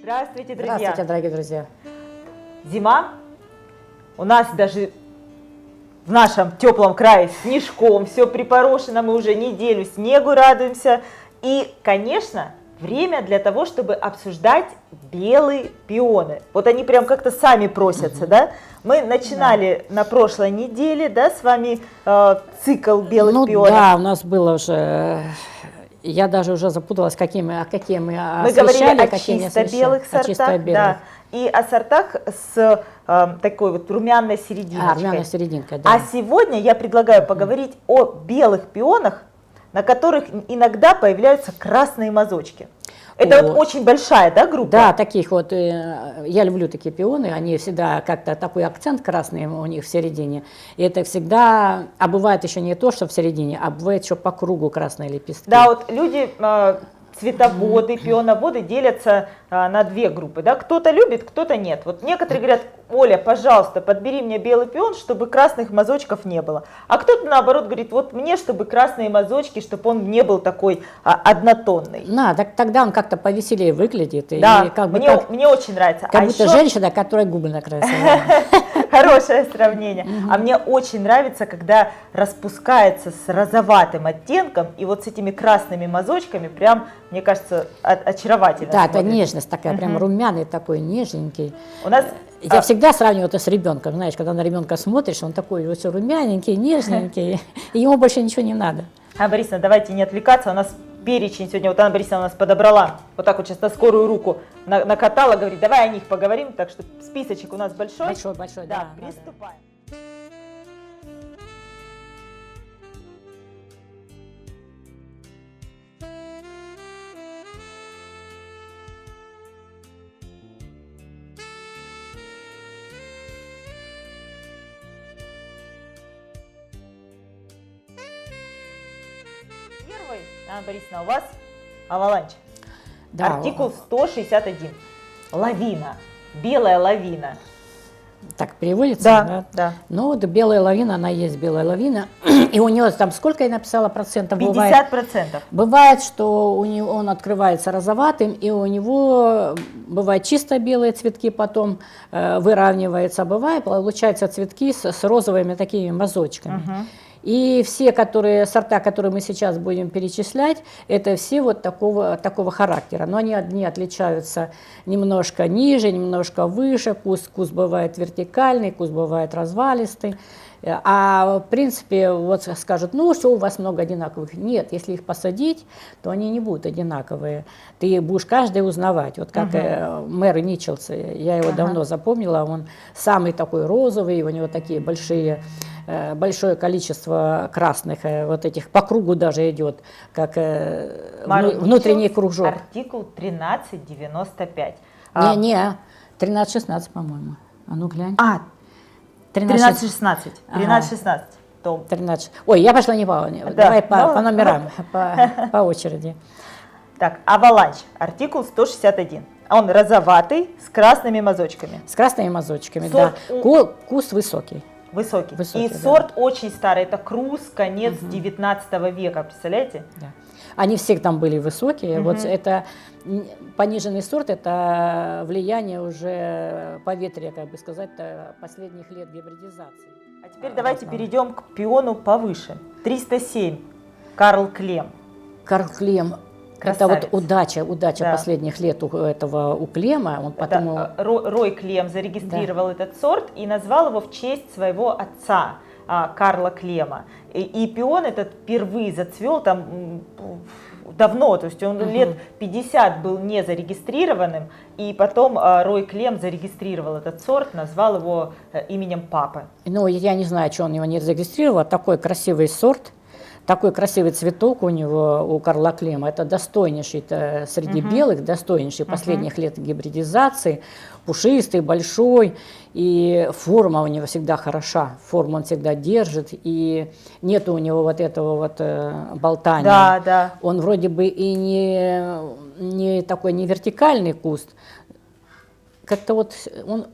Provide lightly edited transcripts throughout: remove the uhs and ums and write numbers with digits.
Здравствуйте, друзья! Здравствуйте, дорогие друзья! Зима. У нас даже в нашем теплом крае снежком, все припорошено, мы уже неделю снегу радуемся. И, конечно, время для того, чтобы обсуждать белые пионы. Вот они прям как-то сами просятся, да? Мы начинали на прошлой неделе, да, с вами цикл белых пионов. Да, у нас было уже... Я даже уже запуталась, какие мы Мы говорили о чисто белых сортах, да, и о сортах с такой вот румяной серединочкой. Румяной серединкой, да. А сегодня я предлагаю поговорить о белых пионах, на которых иногда появляются красные мазочки. Это вот очень большая, да, группа? Да, таких вот, я люблю такие пионы, они всегда как-то такой акцент красный у них в середине. И это всегда, а бывает еще не то, что в середине, а бывает еще по кругу красные лепестки. Да, вот люди, цветоводы, пионоводы делятся на две группы, да, кто-то любит, кто-то нет. Вот некоторые говорят: Оля, пожалуйста, подбери мне белый пион, чтобы красных мазочков не было. А кто-то наоборот говорит: вот мне, чтобы красные мазочки, чтобы он не был такой однотонный. Да, так, тогда он как-то повеселее выглядит. Да, и как бы мне очень нравится. Как будто женщина, которая губы накрасила. Хорошее сравнение. А мне очень нравится, когда распускается с розоватым оттенком и вот с этими красными мазочками, прям, мне кажется, очаровательно. Да, смотрится. это нежность такая, прям румяный такой, нежненький. У нас я всегда сравниваю это с ребенком, знаешь, когда на ребенка смотришь, он такой вот румяненький, нежненький, и ему больше ничего не надо. Анна Борисовна, давайте не отвлекаться, у нас перечень сегодня, вот Анна Борисовна у нас подобрала, вот так вот сейчас на скорую руку накатала, говорит: давай о них поговорим, так что списочек у нас большой. Большой, да. Приступаем. Первый, Анна Борисовна, у вас аваланч. Да. Артикул 161. Лавина. Белая лавина. Так переводится? Да, да. Ну вот белая лавина, она есть белая лавина. И у нее там сколько я написала процентов? 50%. Бывает, что у него он открывается розоватым, и у него бывает чисто белые цветки, потом выравнивается. Бывает, получаются цветки с розовыми такими мазочками. И все сорта, которые мы сейчас будем перечислять, это все вот такого характера. Но они одни отличаются немножко ниже, немножко выше. Куст бывает вертикальный, куст бывает развалистый. А в принципе, вот скажут: ну что у вас много одинаковых. Нет, если их посадить, то они не будут одинаковые. Ты будешь каждый узнавать. Вот как Мэри Митчелс, я его давно запомнила, он самый такой розовый, у него такие большое количество красных, вот этих по кругу даже идет, как внутренний кружок. Артикул 1395. Не, 13-16, по-моему. А ну глянь. 13-16. 13-16. 13. Ой, я пошла не по. Да. Давай по номерам, по очереди. Так, аваланч. Артикул 161. Он розоватый, с красными мазочками. С красными мазочками, сорт да. Куст высокий. Высокий. И сорт очень старый. Это Круз, конец 19 века, представляете? Да. Они все там были высокие. Вот это пониженный сорт, это влияние уже поветрия, как бы сказать, последних лет гибридизации. А теперь давайте перейдем к пиону повыше. 307. Карл Клем. Карл Клем. Красавец. Это вот удача последних лет у Клема. Он потом... Рой Клем зарегистрировал этот сорт и назвал его в честь своего отца, Карла Клема. И пион этот впервые зацвел там давно, то есть он лет 50 был не зарегистрированным, и потом Рой Клем зарегистрировал этот сорт, назвал его именем папы. Ну, я не знаю, что он его не зарегистрировал, такой красивый сорт. Такой красивый цветок у него, у Карла Клема. Это достойнейший среди белых, достойнейший последних лет гибридизации. Пушистый, большой. И форма у него всегда хороша. Форму он всегда держит. И нету у него вот этого вот болтания. Да, да. Он вроде бы и не такой не вертикальный куст. Как-то вот он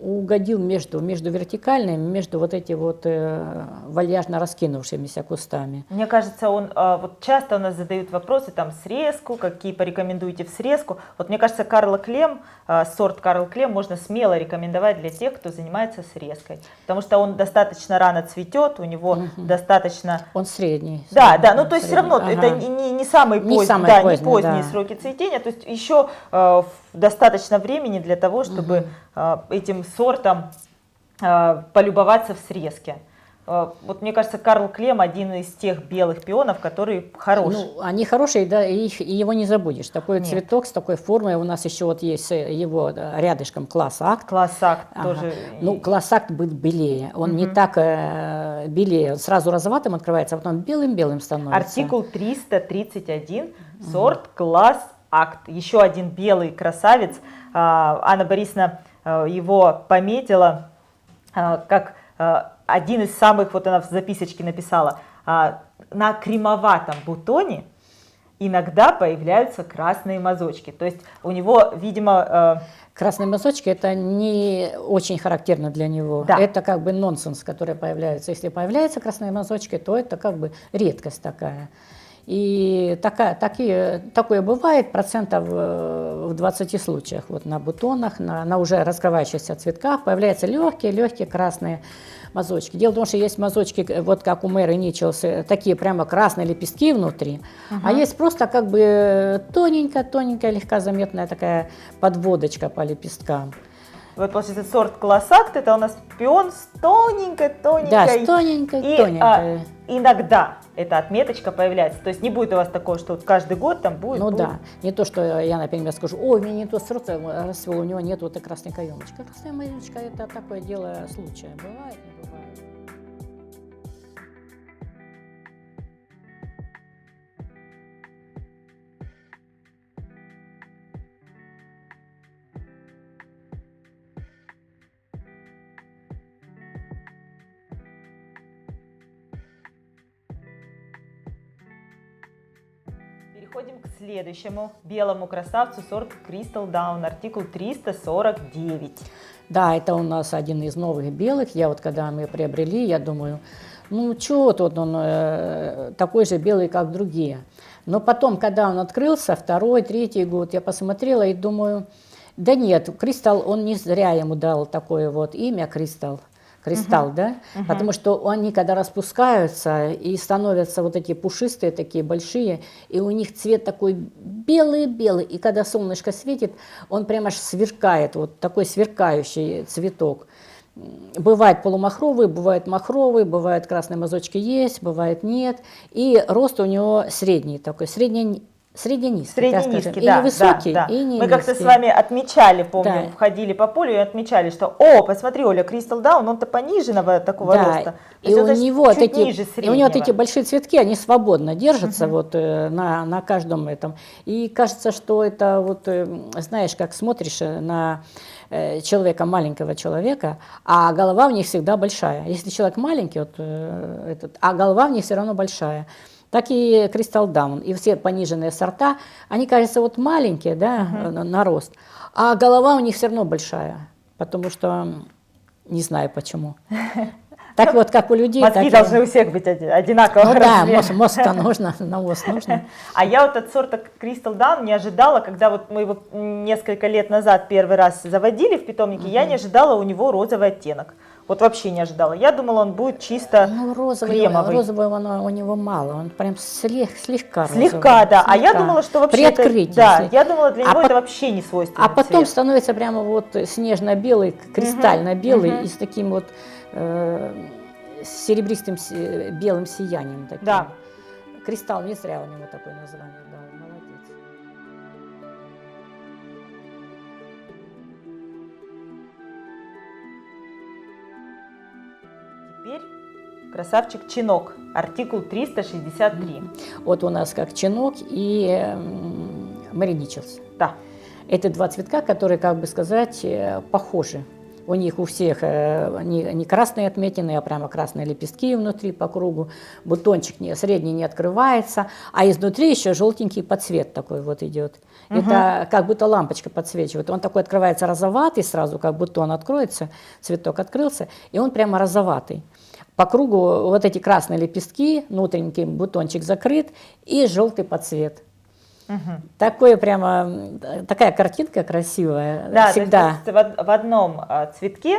угодил между вертикальными, между вот эти вот вальяжно раскинувшимися кустами. Мне кажется, вот часто у нас задают вопросы, там, срезку, какие порекомендуете в срезку. Вот мне кажется, Карл Клем, сорт Карл Клем можно смело рекомендовать для тех, кто занимается срезкой. Потому что он достаточно рано цветет, у него достаточно... Он средний. Да, да, ну то есть все средний. равно это не самые поздние, да, не поздние сроки цветения, то есть еще достаточно времени для того, чтобы этим сортом полюбоваться в срезке. Вот мне кажется, Карл Клем один из тех белых пионов, которые хорошие. Ну, они хорошие, да, и его не забудешь. Такой Нет. цветок с такой формой. У нас еще вот есть его рядышком класс акт. Класс акт тоже. Ну, класс акт был белее. Он не так белее. Сразу розоватым открывается, а потом белым-белым становится. Артикул 331, сорт класс акт. Еще один белый красавец. Анна Борисовна его пометила как один из самых, вот она в записочке написала, на кремоватом бутоне иногда появляются красные мазочки. То есть у него, видимо... Красные мазочки – это не очень характерно для него. Да. Это как бы нонсенс, который появляется. Если появляются красные мазочки, то это как бы редкость такая. И такое бывает процентов в 20 случаях. Вот на бутонах, на уже раскрывающихся цветках появляются легкие красные мазочки. Дело в том, что есть мазочки, вот как у Мэри Ничелс, такие прямо красные лепестки внутри, а есть просто как бы тоненькая, легко заметная такая подводочка по лепесткам. Вот, получается, сорт класс акт, это у нас пион с тоненькой. Да, с тоненькой. Иногда эта отметочка появляется. То есть не будет у вас такого, что вот каждый год там будет. Ну да, не то, что я, например, скажу, ой, у меня не тот сорт расцвел, у него нет вот этой красной каемочки. Красная каемочка – это такое дело случая. Бывает, не бывает. Переходим к следующему белому красавцу, сорт Crystal Dawn, артикул 349. Да, это у нас один из новых белых. Я вот когда мы приобрели, я думаю, ну чего тут он такой же белый, как другие. Но потом, когда он открылся, второй, третий год, я посмотрела и думаю, да нет, Crystal, он не зря ему дал такое вот имя Crystal. Да? Потому что они, когда распускаются и становятся вот эти пушистые, такие большие, и у них цвет такой белый-белый, и когда солнышко светит, он прямо аж сверкает, вот такой сверкающий цветок. Бывает полумахровый, бывает махровый, бывают красные мазочки есть, бывает нет, и рост у него средний такой, средний-низкий, Средне-низкий, и не высокий, да. и не Мы как-то низкий. с вами отмечали, помню, Да. входили по полю и отмечали, что, о, посмотри, Оля, Crystal Dawn, он-то пониженного такого роста. То И есть у он, значит, него чуть ниже и у среднего. него такие большие цветки, они свободно держатся вот на каждом этом. И кажется, что это вот, знаешь, как смотришь на человека, маленького человека, а голова у них всегда большая. Если человек маленький, вот, а голова у них все равно большая. Так и Crystal Dawn. И все пониженные сорта, они, кажется, вот маленькие, да, на рост, а голова у них все равно большая, потому что не знаю почему. Так вот, как у людей. Мозги так должны у всех быть одинакового Ну да, размера. мозг-то нужно, на мозг нужно. А я вот от сорта Crystal Dawn не ожидала, когда вот мы его несколько лет назад первый раз заводили в питомнике, я не ожидала у него розовый оттенок. Вот вообще не ожидала. Я думала, он будет чисто Ну, кремовый. розового у него мало, он прям слегка розовый. Слегка, да. А я слегка. думала, что вообще При открытии. да, я думала, для А него по- это вообще не свойственно. А потом становится прямо вот снежно-белый, кристально-белый и с таким вот серебристым белым сиянием таким. Да. Кристалл, не зря у него такое название, да, молодец. Теперь красавчик Чинок, артикул 363. Вот у нас как Чинок и Мэри Ничелс. Да. Это два цветка, которые, как бы сказать, похожи. У них у всех не красные отметины, а прямо красные лепестки внутри по кругу. Бутончик средний не открывается, а изнутри еще желтенький подсвет такой вот идет. Это как будто лампочка подсвечивает. Он такой открывается розоватый сразу, как бутон откроется, цветок открылся, и он прямо розоватый. По кругу вот эти красные лепестки, внутренний бутончик закрыт и желтый подсвет. Такое прямо, такая картинка красивая. Да, всегда. То есть в одном цветке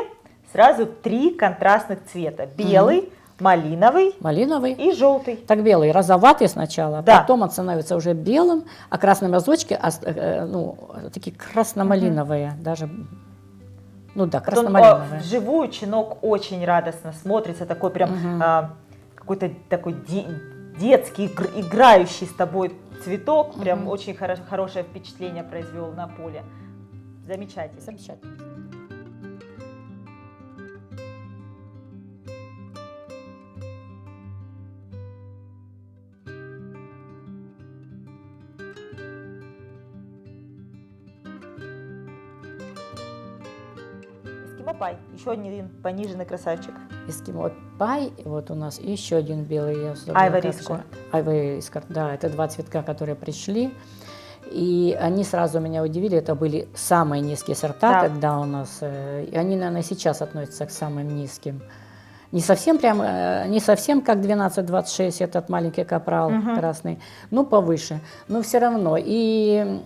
сразу 3 контрастных цвета. Белый, малиновый Малиновый. и желтый. Так белый, розоватый сначала, Да. потом он становится уже белым, а красные мазочки, ну, такие красно-малиновые, даже, ну да, красно-малиновые. Вживую чинок очень радостно смотрится, такой прям какой-то такой детский, играющий с тобой цветок, прям очень хорошее впечатление произвел на поле. Замечательно. Замечательно. Эскимо-пай, еще один пониженный красавчик. Эскимо пай, вот у нас еще один белый. Я забыла, Айвори как же. эскорт. Айвори эскорт, да, это 2 цветка, которые пришли. И они сразу меня удивили, это были самые низкие сорта, Да. когда у нас, и они, наверное, сейчас относятся к самым низким. Не совсем прям, не совсем как 12-26, этот маленький капрал красный, но повыше, но все равно. И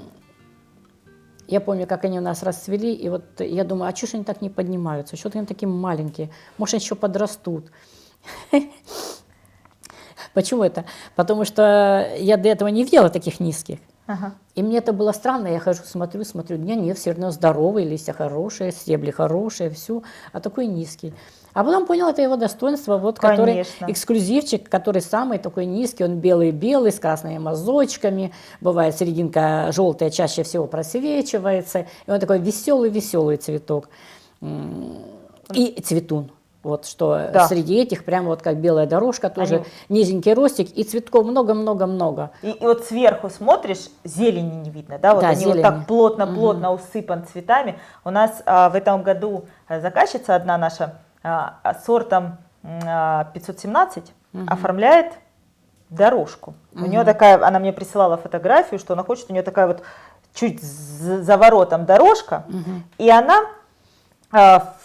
я помню, как они у нас расцвели, и вот я думаю, а чего ж они так не поднимаются, что-то они такие маленькие, может, они еще подрастут. Почему это? Потому что я до этого не видела таких низких. Ага. И мне это было странно, я хожу, смотрю, нет, все равно здоровые, листья хорошие, стебли хорошие, все, а такой низкий. А потом понял, это его достоинство, вот, который Конечно. эксклюзивчик, который самый такой низкий, он белый-белый, с красными мазочками, бывает серединка желтая, чаще всего просвечивается, и он такой веселый-веселый цветок. И цветун. Вот что Да. среди этих прямо вот как белая дорожка, тоже Они- низенький ростик, и цветков много-много-много. И вот сверху смотришь, зелени не видно, да, вот Да, они зелени. вот так плотно-плотно усыпан цветами. У нас в этом году заказчица одна наша сортом 517 оформляет дорожку. У нее такая, она мне присылала фотографию, что она хочет, у нее такая вот чуть за воротом дорожка, и она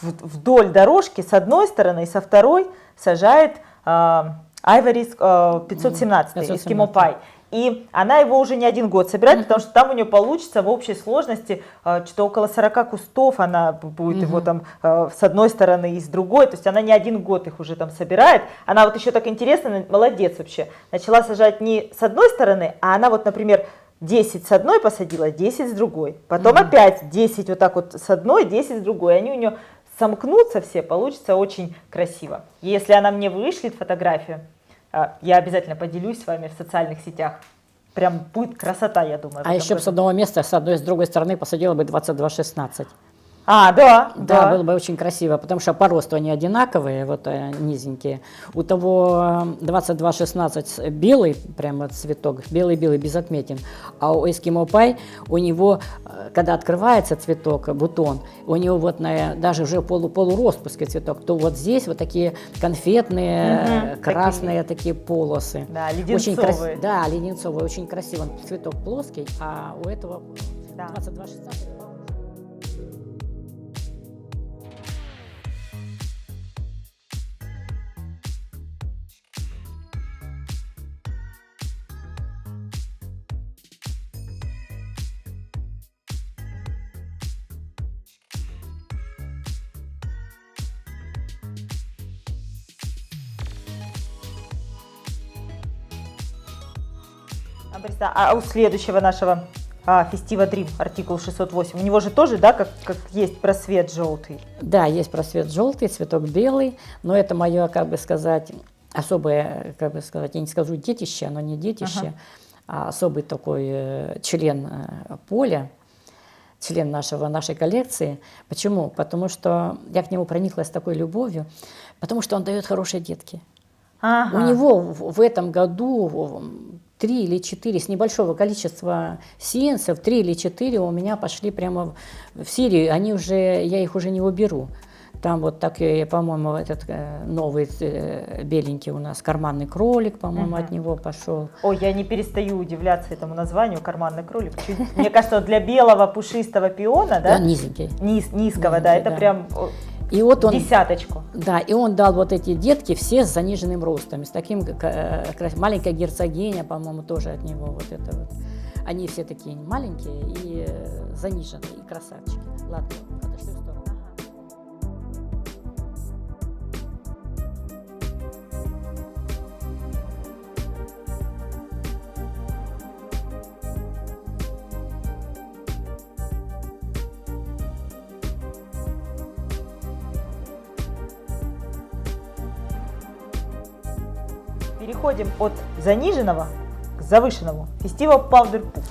вдоль дорожки с одной стороны и со второй сажает Айвори 517, эскимо-пай. И она его уже не 1 год собирает, потому что там у нее получится в общей сложности что-то около 40 кустов, она будет его там с одной стороны и с другой, то есть она не 1 год их уже там собирает. Она вот еще так интересно, молодец вообще, начала сажать не с одной стороны, а она вот, например, 10 с одной посадила, 10 с другой, потом опять 10 вот так вот с одной, 10 с другой, они у нее сомкнутся все, получится очень красиво. Если она мне вышлет фотографию, я обязательно поделюсь с вами в социальных сетях. Прям будет красота, я думаю. А еще бы с одного места, с одной и с другой стороны посадила бы 22-16. Да. Да, было бы очень красиво, потому что по росту они одинаковые, вот низенькие. У того 22-16 белый прямо цветок, белый-белый без отметин, а у эскимо-пай у него, когда открывается цветок, бутон, у него вот даже уже полуроспуске цветок, то вот здесь вот такие конфетные, красные такие полосы. Да, Очень леденцовые. Да, леденцовые, очень красиво. Цветок плоский, а у этого Да. 22-16. Бориса, а у следующего нашего фестива Dream, артикул 608, у него же тоже, да, как есть просвет желтый? Да, есть просвет желтый, цветок белый, но это мое, как бы сказать, особое, как бы сказать, я не скажу детище, оно не детище, а особый такой член поля, член нашей коллекции. Почему? Потому что я к нему прониклась с такой любовью, потому что он дает хорошие детки. Ага. У него в этом году 3 или 4, с небольшого количества сеянцев, 3 или 4 у меня пошли прямо в Сирию, они уже, я их уже не уберу. Там вот так, по-моему, этот новый беленький у нас карманный кролик, по-моему, от него пошел. Ой, я не перестаю удивляться этому названию «карманный кролик». Мне кажется, для белого пушистого пиона, да? Он низенький. Низкого, да, это да. прям И вот он, десяточку. да, и он дал вот эти детки все с заниженным ростом, с таким, маленькая герцогиня, по-моему, тоже от него вот это вот. Они все такие маленькие и заниженные, и красавчики. Ладно, отошли в сторону. Переходим от заниженного к завышенному. Фестиваль Powder Puff.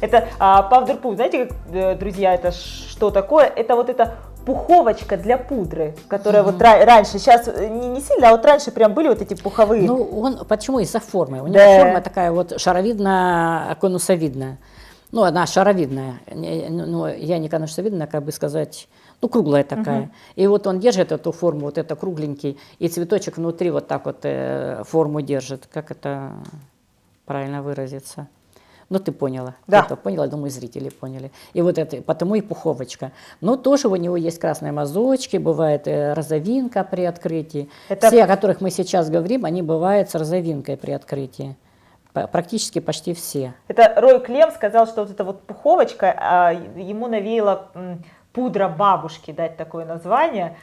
Это Powder Puff, знаете, как, друзья, это что такое? Это вот эта пуховочка для пудры, которая вот раньше, сейчас не сильно, а вот раньше прям были вот эти пуховые. Ну, он, почему? Из-за формы. У него Да. форма такая вот шаровидно-конусовидная. Ну, она шаровидная. Ну, я не конусовидная, как бы сказать, ну, круглая такая. И вот он держит эту форму, вот это кругленький, и цветочек внутри вот так вот форму держит. Как это правильно выразиться? Ну, ты поняла. Да. Кто поняла, думаю, зрители поняли. И вот это, потому и пуховочка. Но тоже у него есть красные мазочки, бывает розовинка при открытии. Это... Все, о которых мы сейчас говорим, они бывают с розовинкой при открытии. Практически почти все. Это Рой Клем сказал, что вот эта вот пуховочка, ему навеяла пудра бабушки дать такое название,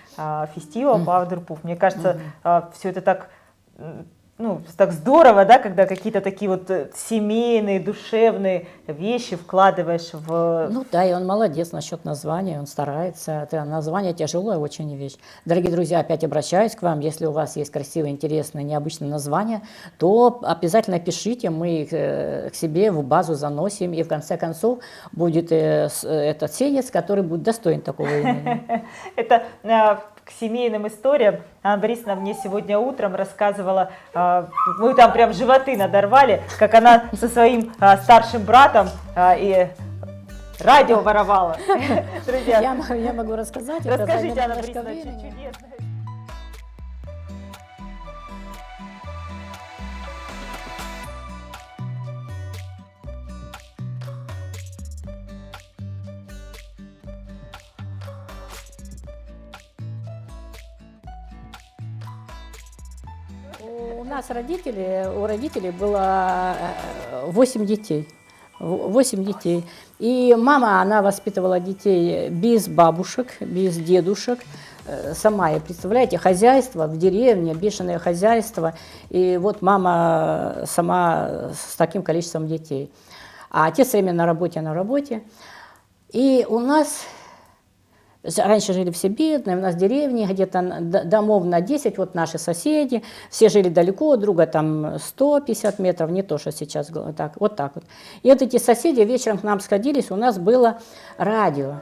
фестиваль Powder Puff. Мне кажется, все это так, ну, так здорово, да, когда какие-то такие вот семейные, душевные вещи вкладываешь в... Ну да, и он молодец насчет названия, он старается. Это название тяжелая очень вещь. Дорогие друзья, опять обращаюсь к вам. Если у вас есть красивые, интересные, необычные названия, то обязательно пишите, мы их к себе в базу заносим, и в конце концов будет этот сеянец, который будет достоин такого имени. Это к семейным историям. Анна Борисовна мне сегодня утром рассказывала, мы там прям животы надорвали, как она со своим старшим братом и радио воровала. Друзья, Я могу рассказать. расскажите, Анна Борисовна, чудесно. У родителей было 8 детей. 8 детей. И мама, она воспитывала детей без бабушек, без дедушек. Сама, представляете, хозяйство в деревне, бешеное хозяйство. И вот мама сама с таким количеством детей. А отец все время на работе. И у нас... Раньше жили все бедные, у нас в деревне где-то домов на 10, вот наши соседи, все жили далеко от друга, там 150 метров, не то, что сейчас, вот так вот. И вот эти соседи вечером к нам сходились, у нас было радио,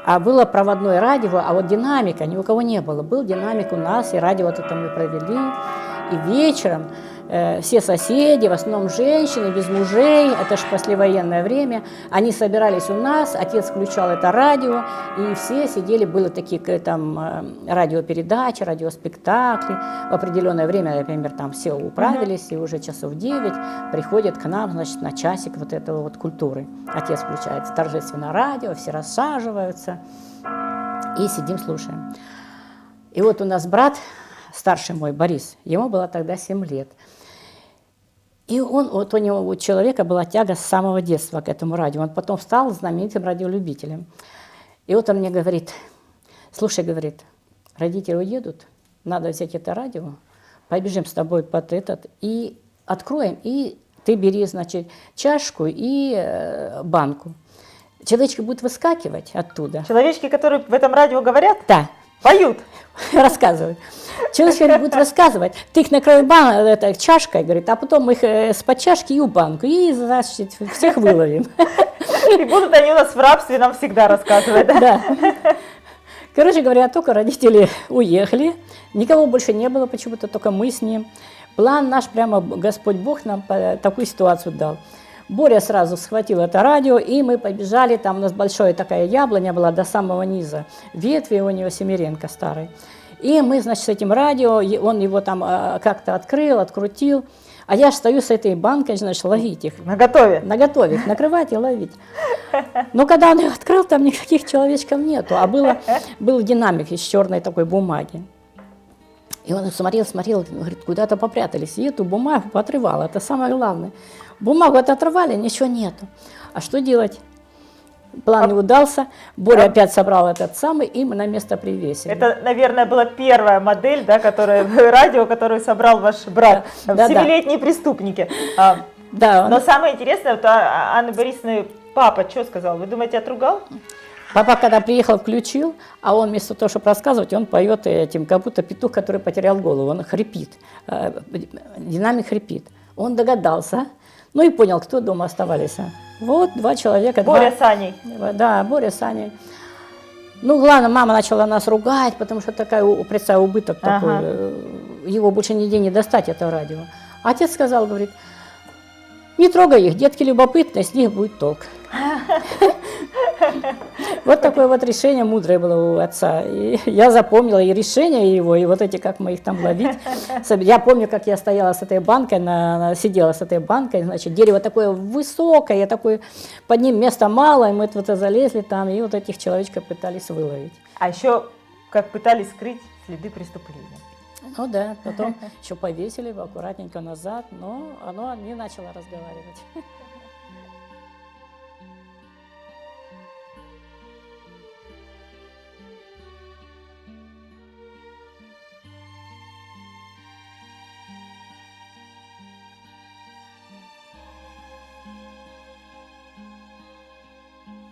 а было проводное радио, а вот динамика ни у кого не было. Был динамик у нас, и радио вот это мы провели, и вечером все соседи, в основном женщины, без мужей, это же послевоенное время, они собирались у нас, отец включал это радио, и все сидели, были такие там радиопередачи, радиоспектакли. В определенное время, например, там все управились, и уже часов 9 приходят к нам, значит, на часик вот этого вот культуры. Отец включает торжественное радио, все рассаживаются, и сидим, слушаем. И вот у нас брат, старший мой, Борис, ему было тогда 7 лет. И вот у него, у человека была тяга с самого детства к этому радио. Он потом стал знаменитым радиолюбителем. И вот он мне говорит, слушай, говорит, родители уедут, надо взять это радио, побежим с тобой под этот и откроем, и ты бери, значит, чашку и банку. Человечки будут выскакивать оттуда. Человечки, которые в этом радио говорят? Да. Поют. Рассказывают. Человек будет рассказывать, ты их накрой чашкой, говорит, а потом мы их с-под чашки и у банку, и, значит, всех выловим. И будут они у нас в рабстве нам всегда рассказывать. Да. Короче говоря, только родители уехали, никого больше не было почему-то, только мы с ним. План наш, прямо Господь Бог нам такую ситуацию дал. Боря сразу схватил это радио, и мы побежали, там у нас большая такая яблоня была до самого низа, ветви у него семеренко старый. И мы, значит, с этим радио, он его там как-то открыл, открутил, а я же стою с этой банкой, значит, ловить их. Наготове. Наготове их, накрывать и ловить. Но когда он их открыл, там никаких человечков нету, а был динамик из черной такой бумаги. И он смотрел, говорит, куда-то попрятались. И эту бумагу поотрывал, это самое главное. Бумагу оторвали, ничего нету. А что делать? План не удался. Боря опять собрал этот самый, и мы на место привесили. Это, наверное, была первая модель, да, радио, которую собрал ваш брат. Да, Семилетние преступники. Да, Но самое интересное, вот Анны Борисовны папа что сказал? Вы думаете, отругал? Папа, когда приехал, включил, а он вместо того, чтобы рассказывать, он поет этим, как будто петух, который потерял голову. Он хрипит, динамик хрипит. Он догадался, ну и понял, кто дома оставались. Вот два человека. Боря с Аней. Да, Боря с Аней. Ну, главное, мама начала нас ругать, потому что представь, убыток такой. Его больше нигде не достать, это радио. Отец сказал, говорит, не трогай их, детки любопытные, с них будет толк. Вот такое вот решение мудрое было у отца. И я запомнила и решение его, и вот эти, как мы их там ловить. Я помню, как я стояла с этой банкой, сидела с этой банкой, значит, дерево такое высокое, такое, под ним места мало, и мы вот залезли там, и вот этих человечков пытались выловить. А еще как пытались скрыть следы преступления. Ну да, потом еще повесили аккуратненько назад, но оно не начало разговаривать.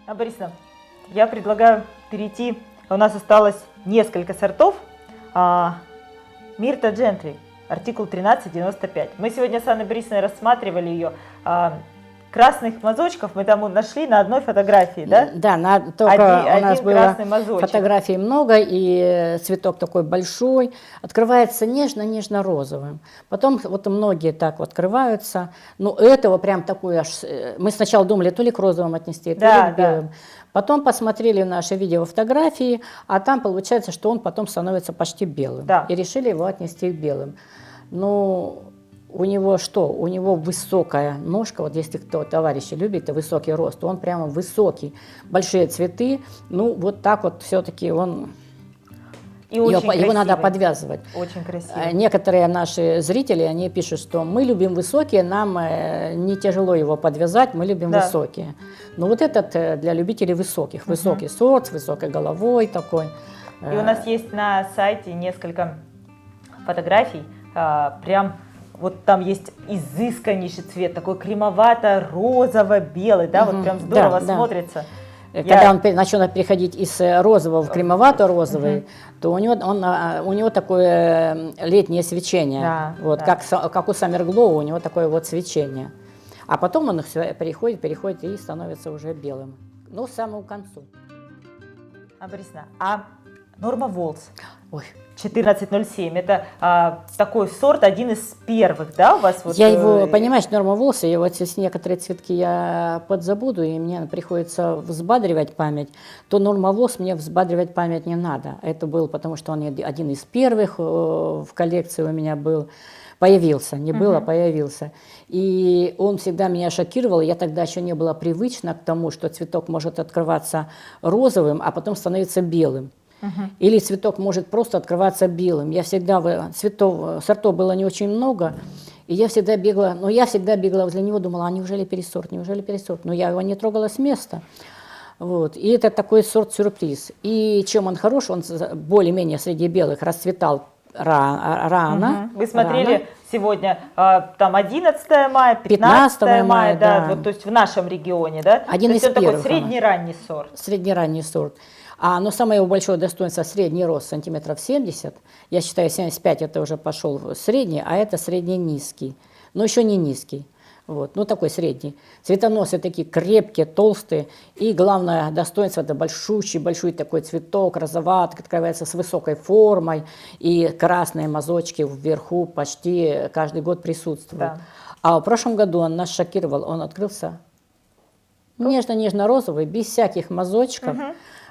Борисовна, я предлагаю перейти, у нас осталось несколько сортов. Мирта Джентри, артикул 1395. Мы сегодня с Анной Борисовной рассматривали ее. Красных мазочков мы там нашли на одной фотографии, да? Да, только у нас было мазочек. Фотографий много, и цветок такой большой, открывается нежно-нежно-розовым. Потом вот многие так вот открываются, но этого прям такой аж... Мы сначала думали, то ли к розовым отнести, то ли к белым. Потом посмотрели наши видео фотографии, а там получается, что он потом становится почти белым. Да. И решили его отнести к белым. Ну... У него что? У него высокая ножка, вот если кто, товарищи любит, высокий рост, он прямо высокий, большие цветы, ну вот так вот все-таки он, и его надо подвязывать. Очень красиво. Некоторые наши зрители, они пишут, что мы любим высокие, нам не тяжело его подвязать, мы любим высокие. Но вот этот для любителей высоких, высокий сорт, с высокой головой такой. И у нас есть на сайте несколько фотографий, прям... Вот там есть изысканнейший цвет, такой кремовато-розово-белый, да, вот прям здорово смотрится. Когда он начал переходить из розового в кремовато-розовый, то у него такое летнее свечение, вот, как у Summer Glow, у него такое вот свечение. А потом он переходит и становится уже белым, ну, к самому концу. Борисовна, Норма Волс. Ой. 1407. Это такой сорт, один из первых, да, у вас? Вот, я его, понимаешь, Норма Волс, и вот здесь некоторые цветки я подзабуду, и мне приходится взбадривать память, то Норма Волс мне взбадривать память не надо. Это был, потому что он один из первых в коллекции у меня был. Появился, не было, появился. И он всегда меня шокировал. Я тогда еще не была привычна к тому, что цветок может открываться розовым, а потом становиться белым. Или цветок может просто открываться белым. Я всегда, сортов было не очень много, и я всегда бегала возле него, думала, неужели пересорт, но я его не трогала с места. Вот. И это такой сорт-сюрприз. И чем он хорош, он более-менее среди белых расцветал рано. Вы смотрели сегодня там 11 мая, 15 мая, да, вот, то есть в нашем регионе, да? Один из первых. Такой средний-ранний сорт. Средний-ранний сорт. Но самое его большое достоинство — средний рост сантиметров 70. Я считаю, 75 это уже пошел средний, а это средний-низкий. Но еще не низкий. Вот, ну такой средний. Цветоносы такие крепкие, толстые. И главное достоинство — это большой такой цветок, розоватый, открывается с высокой формой. И красные мазочки вверху почти каждый год присутствуют. Да. А в прошлом году он нас шокировал. Он открылся нежно-нежно-розовый, без всяких мазочков.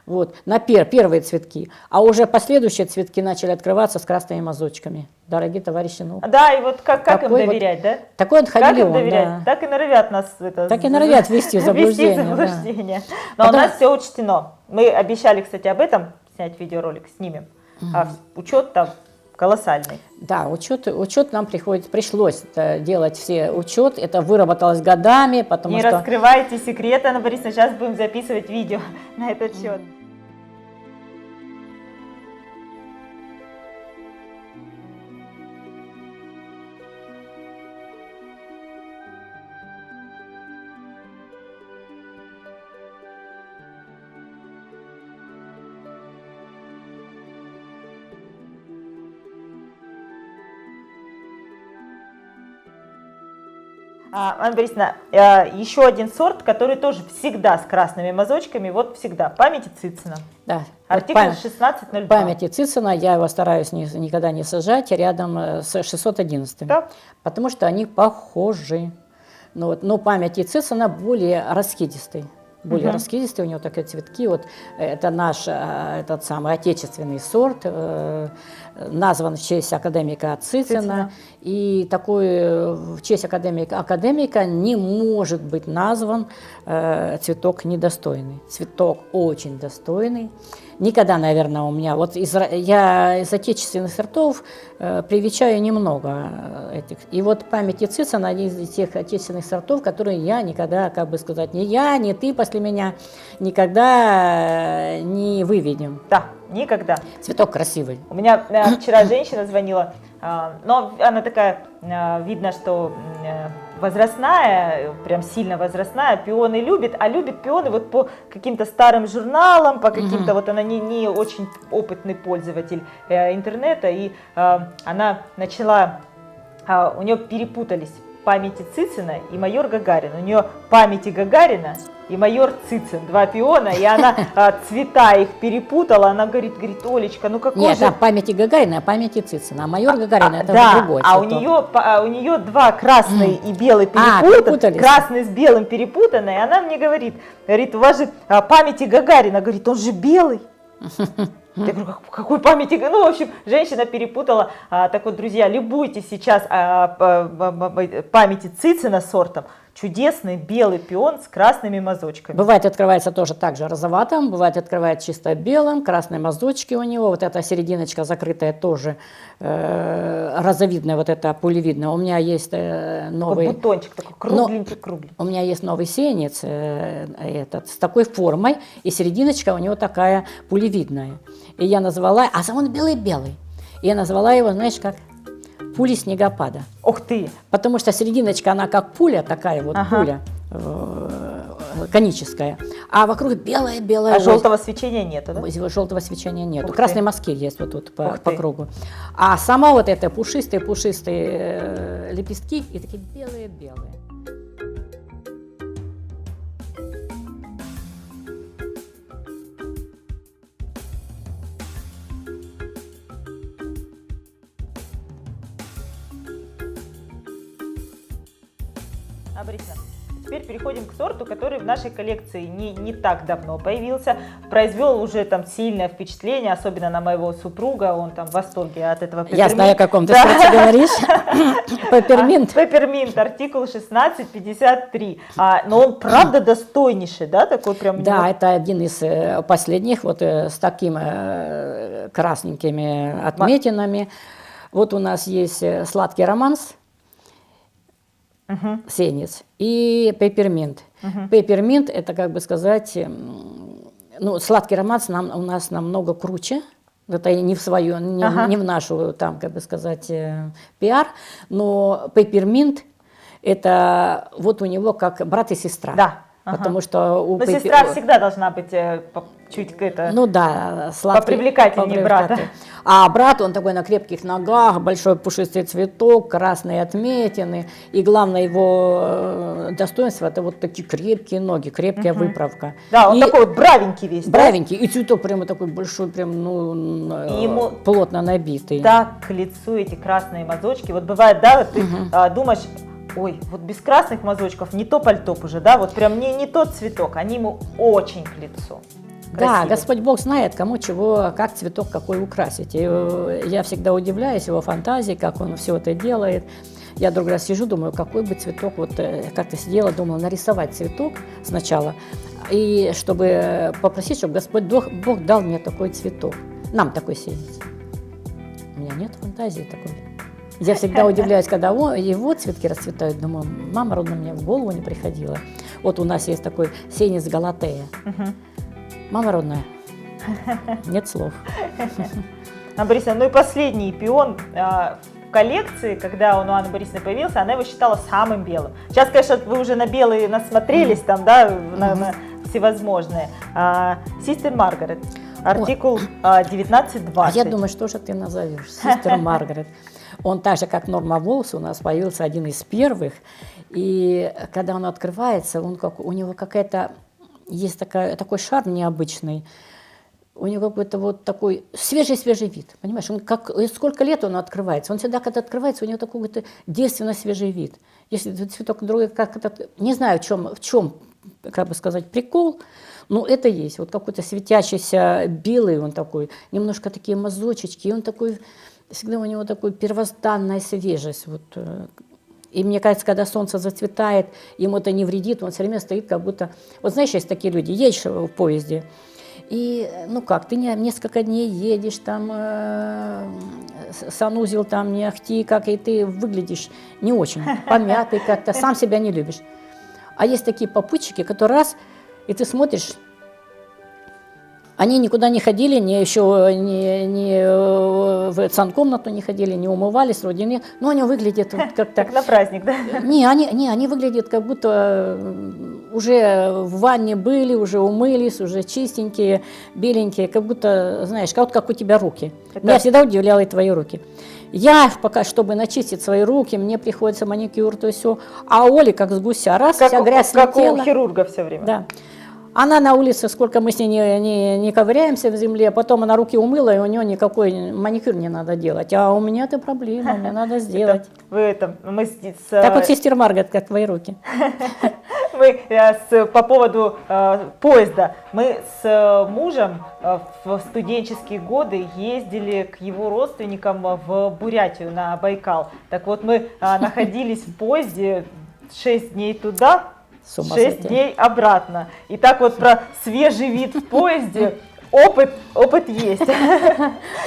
Вот, на первые цветки. А уже последующие цветки начали открываться с красными мазочками. Дорогие товарищи, ну... Да, и вот как им такой доверять, да? Такой вот Как им хамелеон, доверять? да. Так и норовят нас Так и норовят ввести в заблуждение. ввести в да. заблуждение. Но Потом- у нас все учтено. Мы обещали, кстати, об этом снять видеоролик, снимем. А учет там колоссальный. Да, учет нам пришлось делать все учет. Это выработалось годами, потому Не что... раскрывайте секреты, Анна Борисовна, сейчас будем записывать видео на этот счет. Анна Борисовна, еще один сорт, который тоже всегда с красными мазочками, вот всегда, памяти Цицина. Да, Артикул вот 1602. памяти Цицина, я его стараюсь никогда не сажать рядом с 611. Да. Потому что они похожи. Ну, вот, но памяти Цицина более раскидистый. Более раскидистый, у него такие цветки. Вот, это наш этот самый отечественный сорт, назван в честь академика Цицина. И такой в честь академика не может быть назван цветок недостойный. Цветок очень достойный. Никогда, наверное, у меня, вот я из отечественных сортов привечаю немного этих. И вот памяти Цицина один из тех отечественных сортов, которые я никогда, как бы сказать, ни я, ни ты после меня никогда не выведем. Да, никогда. Цветок красивый. У меня вчера женщина звонила, но она такая, видно, что возрастная, прям сильно возрастная, пионы любит, а любит пионы вот по каким-то старым журналам, по каким-то, вот она не очень опытный пользователь интернета, и она начала, у нее перепутались памяти Цицина и майор Гагарин. У нее памяти Гагарина и майор Цицин, два пиона, и она цвета их перепутала, она говорит, Олечка, ну какой Нет, же... там памяти Гагарина, а памяти Цицина. А майор Гагарина это да, другой а цветок. у нее два красный и белый перепутаны, перепутались. красный с белым перепутаны, и она мне говорит, у вас же памяти Гагарина, говорит, он же белый. Я говорю, какой памяти? Ну, в общем, женщина перепутала. Так вот, друзья, любуйтесь сейчас памяти Цицина сортом. Чудесный белый пион с красными мазочками. Бывает, открывается тоже так же розоватым, бывает, открывает чисто белым, красные мазочки у него. Вот эта серединочка закрытая тоже розовидная, вот эта пулевидная. У меня есть новый... Такой бутончик такой кругленький. У меня есть новый сеянец этот, с такой формой, и серединочка у него такая пулевидная. И я назвала, а сам он белый-белый. И я назвала его, знаешь, как пули снегопада. Ух ты! Потому что серединочка, она как пуля, такая вот пуля коническая, а вокруг белая-белая. А желтого свечения нету, да? Желтого свечения нету. Ух Красные ты. мазки есть вот тут по кругу. А сама вот эта пушистые лепестки и такие белые-белые. Борисовна, теперь переходим к сорту, который в нашей коллекции не так давно появился, произвел уже там сильное впечатление, особенно на моего супруга, он там в восторге от этого пепперминта. Я знаю, о каком ты сорте говоришь. Пепперминт. Пепперминт, артикул 1653. Но он правда достойнейший, да, такой прям. Да, это один из последних, вот с такими красненькими отметинами. Вот у нас есть сладкий романс. Сеянец и пепперминт. Пепперминт — это, как бы сказать, ну, сладкий романс у нас намного круче. Это не в свою, не в нашу, там, как бы сказать, пиар, но пепперминт — это вот у него как брат и сестра. Да. Потому что у Но сестра всегда должна быть чуть это, ну да, сладкий, попривлекательнее брата. А брат, он такой на крепких ногах, большой пушистый цветок, красные отметины. И главное его достоинство, это вот такие крепкие ноги, крепкая выправка. Да, он такой вот бравенький весь. Бравенький, да? И цветок прямо такой большой, прям, ну, ему плотно набитый. Так к лицу эти красные мазочки. Вот бывает, да, вот ты думаешь, ой, вот без красных мазочков не то пальто уже, да, вот прям не тот цветок, они ему очень к лицу. Красивый. Да, Господь Бог знает, кому чего, как цветок какой украсить. И я всегда удивляюсь его фантазии, как он все это делает. Я другой раз сижу, думаю, какой бы цветок, вот как-то сидела, думала, нарисовать цветок сначала, и чтобы попросить, чтобы Господь Бог дал мне такой цветок, нам такой сеять. У меня нет фантазии такой. Я всегда удивляюсь, когда его цветки расцветают, думаю, мама родная, мне в голову не приходила. Вот у нас есть такой сеянец Галатея. Мама родная, нет слов. Анна Борисовна, ну и последний пион в коллекции, когда он у Анны Борисовны появился, она его считала самым белым. Сейчас, конечно, вы уже на белые насмотрелись, там, да, на всевозможные. Систер Маргарет, артикул 1920. Я думаю, что же ты назовешь? Систер Маргарет. Он так же, как Норма Волс, у нас появился один из первых. И когда он открывается, у него какая-то есть такой шарм необычный. У него какой-то вот такой свежий вид, понимаешь? Он сколько лет он открывается. Он всегда, когда открывается, у него такой вот девственно свежий вид. Если цветок другой, как это, не знаю, в чем, как бы сказать, прикол, но это есть. Вот какой-то светящийся белый он такой, немножко такие мазочечки, и он такой, всегда у него такой первозданная свежесть. Вот. И мне кажется, когда солнце зацветает, ему это не вредит, он все время стоит как будто... Вот знаешь, есть такие люди, едешь в поезде, и, ну как, ты несколько дней едешь, там, санузел, там, не ахти, как, и ты выглядишь не очень, помятый как-то, сам себя не любишь. А есть такие попутчики, которые раз, и ты смотришь, они никуда не ходили, еще не в санкомнату не ходили, не умывались, вроде нет. Но они выглядят вот как-то... Как на праздник, да? Они выглядят как будто уже в ванне были, уже умылись, уже чистенькие, беленькие, как будто, знаешь, как у тебя руки. Меня всегда удивляли твои руки. Я пока, чтобы начистить свои руки, мне приходится маникюр, то есть все. А Оля как с гуся, раз, вся грязь слетела. Как у хирурга все время. Да. Она на улице, сколько мы с ней не ковыряемся в земле, потом она руки умыла, и у нее никакой маникюр не надо делать. А у меня это проблема, мне надо сделать. Так вот, сестер Маргарет, как твои руки. По поводу поезда. Мы с мужем в студенческие годы ездили к его родственникам в Бурятию, на Байкал. Так вот, мы находились в поезде 6 дней туда, 6 дней обратно. И так вот про свежий вид в поезде опыт есть.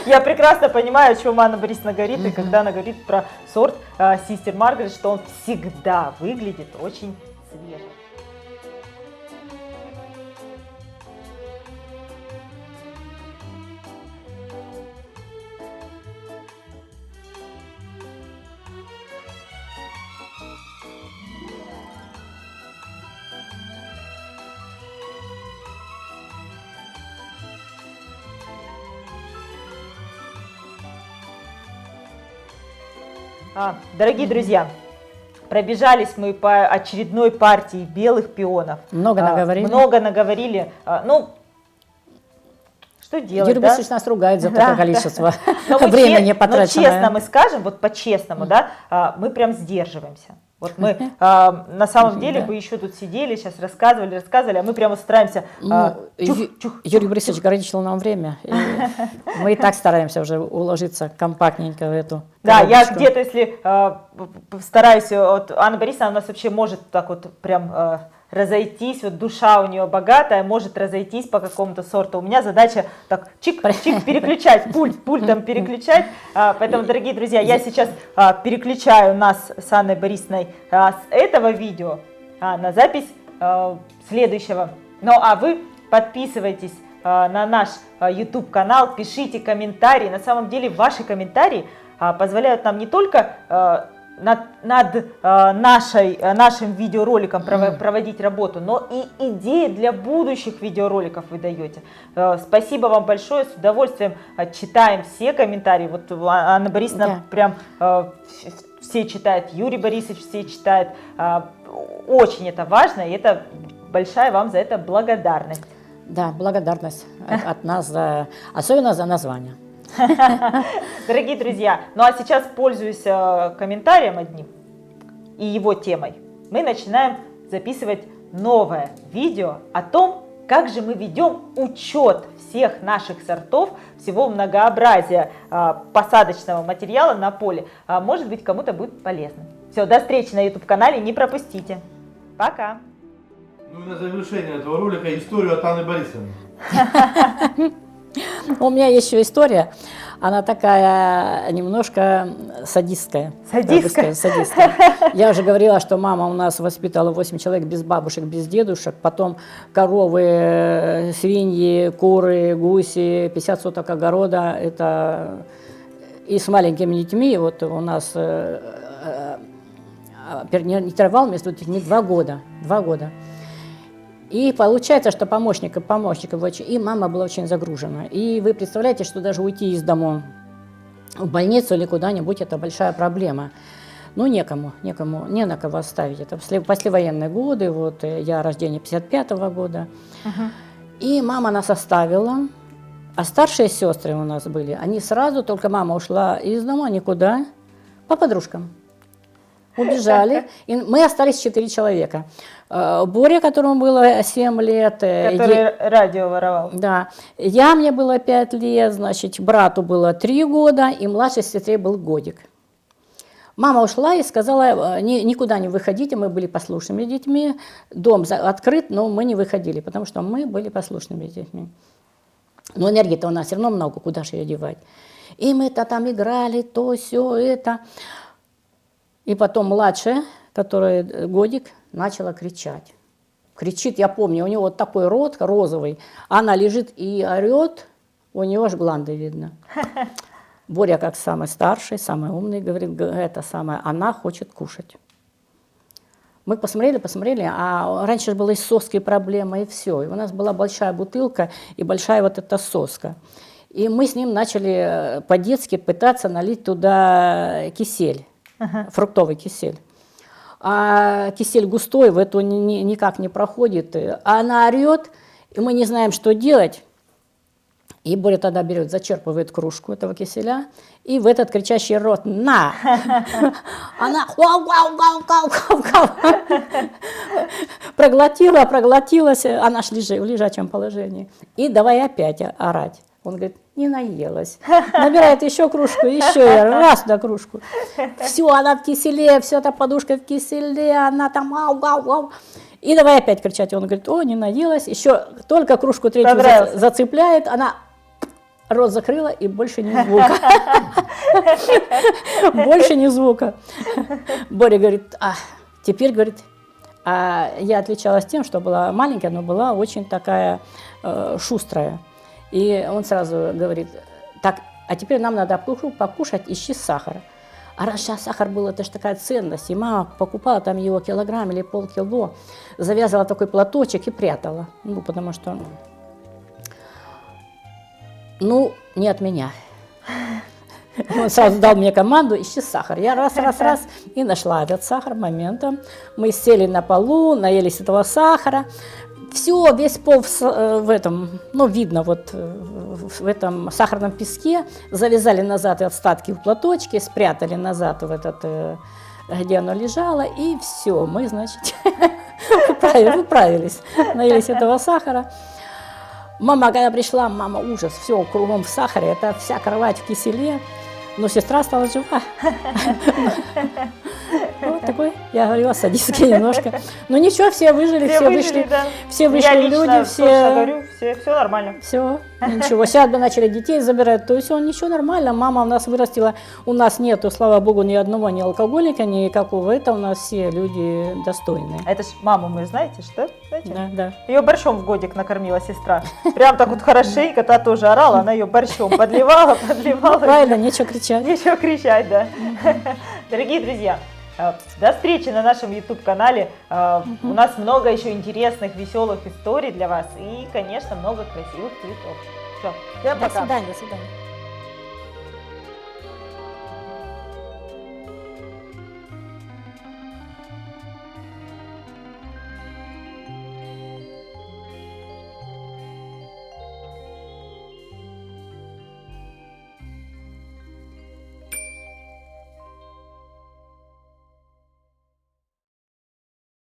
Я прекрасно понимаю, о чем Анна Борисовна говорит, и когда она говорит про сорт Систер Маргарет, что он всегда выглядит очень свежим. Дорогие друзья, пробежались мы по очередной партии белых пионов. Много наговорили. Много наговорили. Ну, что делать, Юрий Борисович нас ругает за такое количество времени потраченное. Но честно мы скажем, вот по-честному, да, мы прям сдерживаемся. Вот мы на самом деле бы еще тут сидели, сейчас рассказывали, а мы прямо стараемся. Юрий Борисович ограничил нам время. Мы и так стараемся уже уложиться компактненько в эту. Да, я где-то, если стараюсь, вот Анна Борисовна у нас вообще может так вот прям разойтись, вот душа у нее богатая, может разойтись по какому-то сорту. У меня задача так чик-чик переключать, пультом переключать. Поэтому, дорогие друзья, я сейчас переключаю нас с Анной Борисовной с этого видео на запись следующего. Ну а вы подписывайтесь на наш YouTube канал, пишите комментарии. На самом деле ваши комментарии позволяют нам не только над нашим видеороликом проводить работу, но и идеи для будущих видеороликов вы даете. Спасибо вам большое, с удовольствием читаем все комментарии. Вот Анна Борисовна прям все читает, Юрий Борисович все читает. Очень это важно, и это большая вам за это благодарность. Да, благодарность от нас, особенно за название. Дорогие друзья, ну а сейчас, пользуясь комментарием одним и его темой, мы начинаем записывать новое видео о том, как же мы ведем учет всех наших сортов, всего многообразия посадочного материала на поле. Может быть, кому-то будет полезно. Все, до встречи на YouTube-канале, не пропустите. Пока! Ну и на завершение этого ролика историю от Анны Борисовны. У меня еще история, она такая немножко садистская. Садистская? Садистская. Я уже говорила, что мама у нас воспитала 8 человек без бабушек, без дедушек, потом коровы, свиньи, куры, гуси, 50 соток огорода, это и с маленькими детьми, вот у нас интервал между детьми 2 года. 2 года. И получается, что помощников очень, и мама была очень загружена. И вы представляете, что даже уйти из дома в больницу или куда-нибудь, это большая проблема. Ну, некому, не на кого оставить. Это послевоенные годы, вот я рождения 55-го года. И мама нас оставила, а старшие сестры у нас были, они сразу, только мама ушла из дома никуда, по подружкам. Убежали, и мы остались 4 человека. Боря, которому было 7 лет. Который радио воровал. Да. Мне было 5 лет, значит, брату было 3 года, и младшей сестре был годик. Мама ушла и сказала, никуда не выходите, мы были послушными детьми, дом открыт, но мы не выходили, потому что мы были послушными детьми. Но энергии-то у нас все равно много, куда же ее девать. И мы-то там играли, то, сё, это... И потом младшая, которая годик, начала кричать. Кричит, я помню, у него вот такой рот розовый, она лежит и орет, у него аж гланды видно. Боря, как самый старший, самый умный, говорит, это самое, она хочет кушать. Мы посмотрели, а раньше была и соски проблема, и все. И у нас была большая бутылка и большая вот эта соска. И мы с ним начали по-детски пытаться налить туда кисель. Фруктовый кисель. А кисель густой, в эту никак не проходит. А она орет, и мы не знаем, что делать. И Боря тогда берет, зачерпывает кружку этого киселя, и в этот кричащий рот «на!» Она проглотилась, она ж в лежачем положении. И давай опять орать. Он говорит, не наелась. Набирает еще кружку, еще раз на кружку. Все, она в киселе, вся эта подушка в киселе, она там ау. И давай опять кричать. Он говорит, о, не наелась. Еще только кружку третью зацепляет, она рот закрыла и больше ни звука. Больше ни звука. Боря говорит, теперь, говорит, я отличалась тем, что была маленькая, но была очень такая шустрая. И он сразу говорит, так, а теперь нам надо покушать, ищи сахар. А раз сейчас сахар был, это же такая ценность, и мама покупала там его килограмм или полкило, завязывала такой платочек и прятала, ну, потому что, ну, не от меня. Он сразу дал мне команду, ищи сахар. Я раз, и нашла этот сахар моментом. Мы сели на полу, наелись этого сахара. Все, весь пол в этом, ну, видно, вот в этом сахарном песке, завязали назад остатки в платочке, спрятали назад в этот, где оно лежало, и все, мы, значит, выправились, наелись этого сахара. Мама, когда пришла, мама, ужас, все кругом в сахаре, это вся кровать в киселе, но сестра стала жива. Вот такой, я говорила, садистский немножко. Но ничего, все выжили, все вышли, да. Все вышли люди, все... говорю, все нормально. Все, ничего. Сейчас бы начали детей забирать, то есть ничего, нормально. Мама у нас вырастила, у нас нету, слава богу, ни одного ни алкоголика, никакого. Это у нас все люди достойные. А это ж маму мы знаете, что? Знаете? Да. Ее борщом в годик накормила сестра. Прям так вот хорошенько, та тоже орала, она ее борщом подливала. Правильно, нечего кричать. Нечего кричать, да. Дорогие друзья, до встречи на нашем YouTube-канале. У нас много еще интересных, веселых историй для вас и, конечно, много красивых цветов. Все, всем До пока. свидания, до свидания.